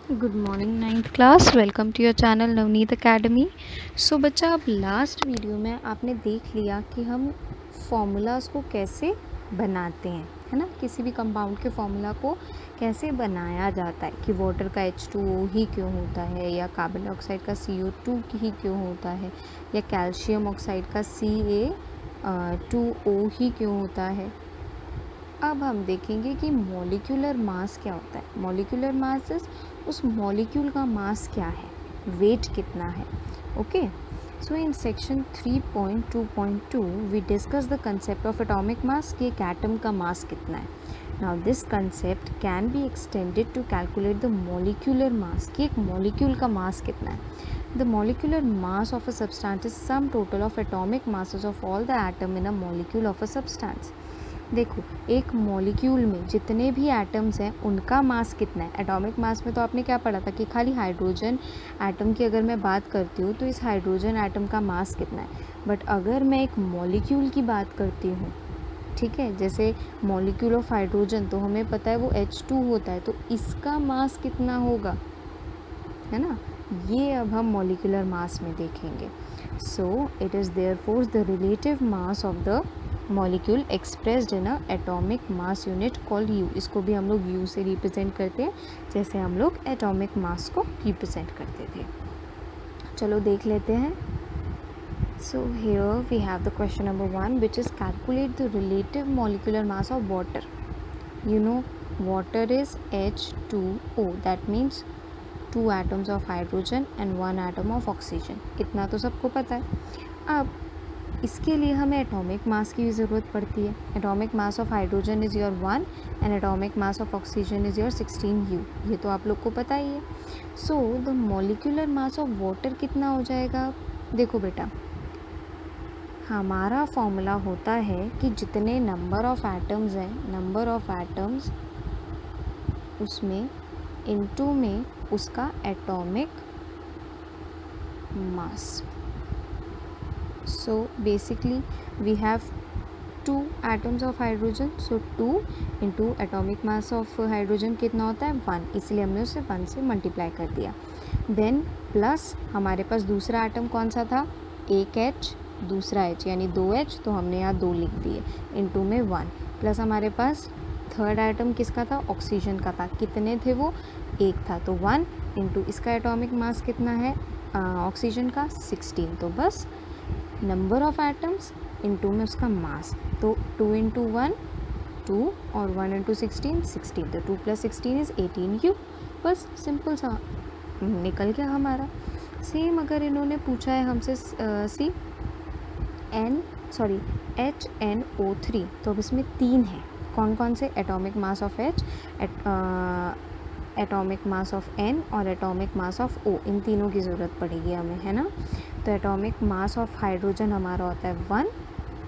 Good morning ninth class. Welcome to your channel Navneet academy. So बच्चा, अब last video में आपने देख लिया कि हम फॉर्मूलाज को कैसे बनाते हैं, है ना। किसी भी कंपाउंड के फॉर्मूला को कैसे बनाया जाता है कि वाटर का H2O ही क्यों होता है, या कार्बन डाइऑक्साइड का CO2 ही क्यों होता है, या कैल्शियम ऑक्साइड का Ca2O ही क्यों होता है। अब हम देखेंगे कि मॉलिक्यूलर मास क्या होता है। मॉलिक्यूलर मास इज उस मॉलिक्यूल का मास क्या है, वेट कितना है। Okay, so in section 3.2.2 we discuss the concept of atomic mass कि एक एटम का मास कितना है। Now this concept can be extended to calculate the molecular mass कि एक मॉलिक्यूल का मास कितना है। The molecular mass of a substance is sum total of atomic masses of all the atom in a molecule of a substance. देखो, एक molecule में जितने भी एटम्स हैं उनका मास कितना है। एटॉमिक मास में तो आपने क्या पढ़ा था कि खाली हाइड्रोजन एटम की अगर मैं बात करती हूँ तो इस हाइड्रोजन एटम का मास कितना है। बट अगर मैं एक मॉलिक्यूल की बात करती हूँ, ठीक है, जैसे मॉलिक्यूल ऑफ हाइड्रोजन, तो हमें पता है वो H2 होता है, तो इसका मास कितना होगा, है ना। ये अब हम मॉलिक्यूलर मास में देखेंगे। So it is therefore the relative mass of the molecule expressed in a atomic mass unit called U। इसको भी हम लोग U से रिप्रेजेंट करते हैं, जैसे हम लोग एटॉमिक मास को रिप्रेजेंट करते थे। चलो देख लेते हैं। So here we have the question number 1 which is calculate the relative molecular mass of water. You know, water is H2O, that means 2 atoms of hydrogen and 1 atom of oxygen। इतना तो सबको पता है। अब इसके लिए हमें एटॉमिक मास की भी ज़रूरत पड़ती है। Atomic mass of hydrogen is your 1 and atomic mass of oxygen is your 16U। ये तो आप लोग को पता ही है। So the molecular mass of water कितना हो जाएगा। देखो बेटा, हमारा फॉर्मूला होता है कि जितने नंबर ऑफ़ एटम्स हैं, नंबर ऑफ़ एटम्स उसमें इनटू में उसका atomic mass. So basically we have 2 atoms of hydrogen, so 2 into atomic mass of hydrogen कितना होता है 1, इसलिए हमने उसे 1 से मल्टीप्लाई कर दिया। देन प्लस हमारे पास दूसरा एटम कौन सा था, एक H दूसरा H, यानी 2H, तो हमने यहाँ 2 लिख दिए, इनटू में 1, प्लस हमारे पास थर्ड आइटम किसका था, ऑक्सीजन का था। कितने थे वो, एक था, तो 1 इंटू इसका एटॉमिक मास कितना है ऑक्सीजन का 16, तो बस नंबर ऑफ़ एटम्स इंटू में उसका मास, तो 2 इंटू 1 2 और 1 इंटू 16 16, तो 2 + 16 इज़ 18U। बस सिंपल सा निकल गया हमारा। सेम अगर इन्होंने पूछा है हमसे HNO3, तो अब इसमें 3 है। कौन कौन से, atomic mass of H, atomic mass of N और एटॉमिक मास ऑफ O, इन तीनों की ज़रूरत पड़ेगी हमें, है ना। तो एटॉमिक मास ऑफ हाइड्रोजन हमारा होता है 1,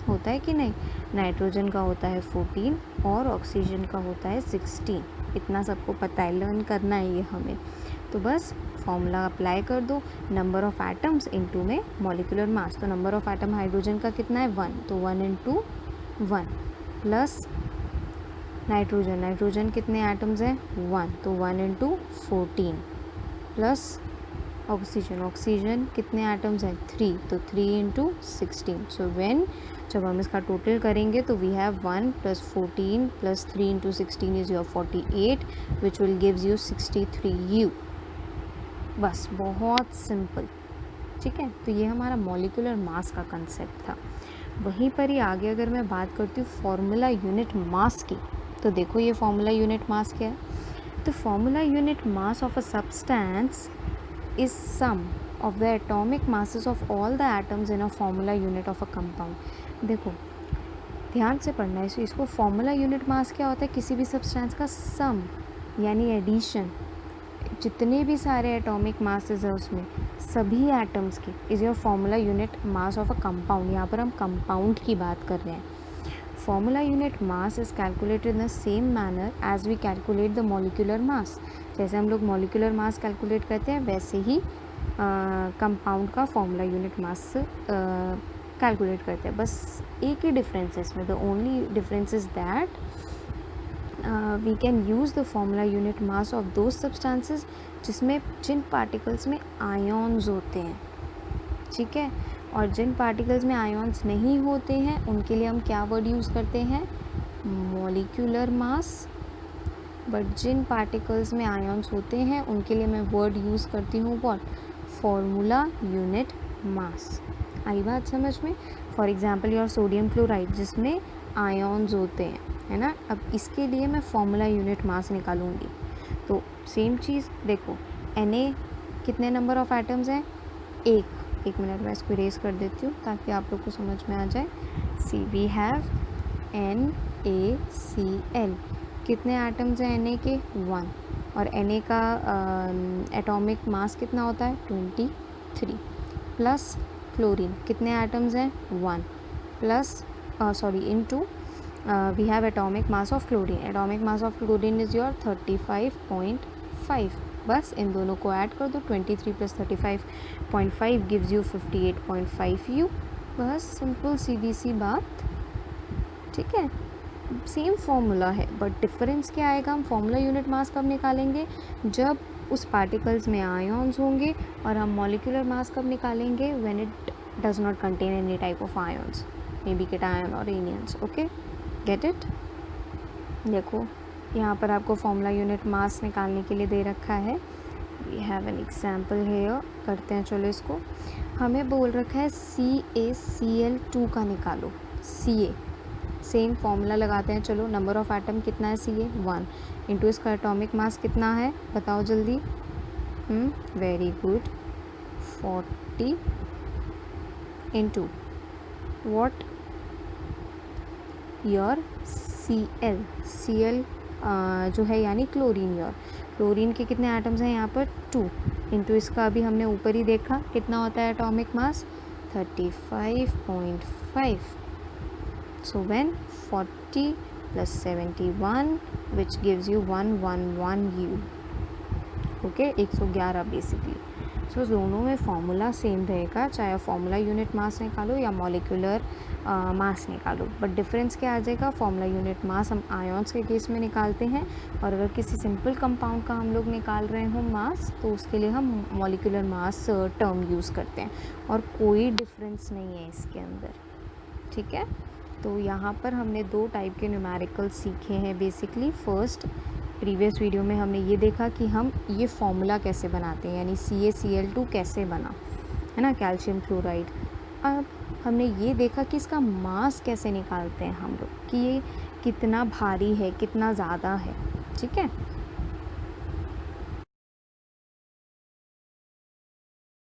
होता है कि नहीं। नाइट्रोजन का होता है 14 और ऑक्सीजन का होता है 16। इतना सबको पता है, लर्न करना है ये हमें। तो बस फॉर्मूला अप्लाई कर दो, नंबर ऑफ़ एटम्स इनटू में मॉलिक्यूलर मास। तो नंबर ऑफ़ एटम हाइड्रोजन का कितना है 1, तो 1 इंटू 1, प्लस नाइट्रोजन कितने एटम्स हैं 1, तो 1 इंटू 14, प्लस ऑक्सीजन कितने एटम्स हैं 3, तो 3 इंटू 16। सो जब हम इसका टोटल करेंगे तो we have 1 + 14 + 3 into 16 is your 48, which will gives you 63U। बस बहुत सिंपल, ठीक है। तो ये हमारा मॉलिक्यूलर मास का कंसेप्ट था। वहीं पर ही आगे अगर मैं बात करती हूँ फॉर्मूला यूनिट मास की, तो देखो ये फॉर्मूला यूनिट मास क्या है। तो formula unit mass of a substance is sum of the atomic masses of all the atoms in a formula unit of a compound. देखो ध्यान से पढ़ना है इसको। फॉर्मूला यूनिट मास क्या होता है, किसी भी सब्सटेंस का सम यानी एडिशन, जितने भी सारे एटॉमिक मासेस है उसमें सभी एटम्स की is your formula unit mass of a compound. यहाँ पर हम कंपाउंड की बात कर रहे हैं। Formula unit mass is calculated in the same manner as we calculate the molecular mass. जैसे हम लोग मॉलिक्यूलर मास कैलकुलेट करते हैं वैसे ही कंपाउंड का फॉर्मूला यूनिट मास कैलकुलेट करते हैं। बस एक ही डिफरेंस है इसमें, the only difference is that we can use the formula unit mass of those substances जिसमें जिन पार्टिकल्स में आयोन्स होते हैं, ठीक है। और जिन पार्टिकल्स में आयोन्स नहीं होते हैं उनके लिए हम क्या वर्ड यूज़ करते हैं, मॉलिक्यूलर मास। बट जिन पार्टिकल्स में आयोन्स होते हैं उनके लिए मैं वर्ड यूज़ करती हूँ व्हाट, फॉर्मूला यूनिट मास। आई बात समझ में। For example your sodium chloride जिसमें आयोन्स होते हैं, है ना। अब इसके लिए मैं फॉर्मूला यूनिट मास निकालूंगी। तो सेम चीज़ देखो, Na कितने नंबर ऑफ एटम्स हैं, एक मिनट मैं इसको इरेज कर देती हूँ ताकि आप लोग को समझ में आ जाए। सी वी हैव NaCl, कितने एटम्स हैं Na के, 1। और Na का एटॉमिक मास कितना होता है, 23। प्लस क्लोरीन कितने एटम्स हैं, 1 plus into we have atomic mass of chlorine, atomic mass of chlorine is your 35.5। बस इन दोनों को ऐड कर दो, 23 प्लस 35.5 गिव्स यू 58.5 U। बस सिंपल सीधी सी बात, ठीक है। सेम फॉर्मूला है बट डिफरेंस क्या आएगा, हम फॉर्मूला यूनिट मास कब निकालेंगे, जब उस पार्टिकल्स में आयोन्स होंगे, और हम मॉलिक्यूलर मास कब निकालेंगे, when it does not contain any type of ions, may be cation और एनियंस। Okay, get it. देखो यहाँ पर आपको फॉर्मूला यूनिट मास निकालने के लिए दे रखा है। We have an example here, करते हैं चलो इसको। हमें बोल रखा है CaCl2 का निकालो, Ca सेम फॉर्मूला लगाते हैं चलो। नंबर ऑफ एटम कितना है, Ca 1 इंटू इसका एटॉमिक मास कितना है बताओ जल्दी। Very good, 40 into what, your Cl जो है यानी क्लोरीन। योर क्लोरीन के कितने एटम्स हैं यहाँ पर, 2 इंटू इसका अभी हमने ऊपर ही देखा कितना होता है atomic mass, 35.5। So when 40 plus 71 which gives you 111 U, okay 111 basically. So दोनों में फॉर्मूला सेम रहेगा, चाहे फॉर्मूला यूनिट मास निकालो या मॉलिक्यूलर मास निकालो, बट डिफरेंस क्या आ जाएगा, फॉर्मूला यूनिट मास हम आयोन्स के केस में निकालते हैं, और अगर किसी सिंपल कंपाउंड का हम लोग निकाल रहे हो मास तो उसके लिए हम मॉलिक्यूलर मास टर्म यूज़ करते हैं, और कोई डिफरेंस नहीं है इसके अंदर, ठीक है। तो यहाँ पर हमने 2 टाइप के न्यूमेरिकल सीखे हैं बेसिकली। फर्स्ट, प्रीवियस वीडियो में हमने ये देखा कि हम ये फॉर्मूला कैसे बनाते हैं, यानी CaCl2 कैसे बना, है ना, कैल्शियम क्लोराइड। अब हमने ये देखा कि इसका मास कैसे निकालते हैं हम लोग, कि ये कितना भारी है, कितना ज़्यादा है, ठीक है।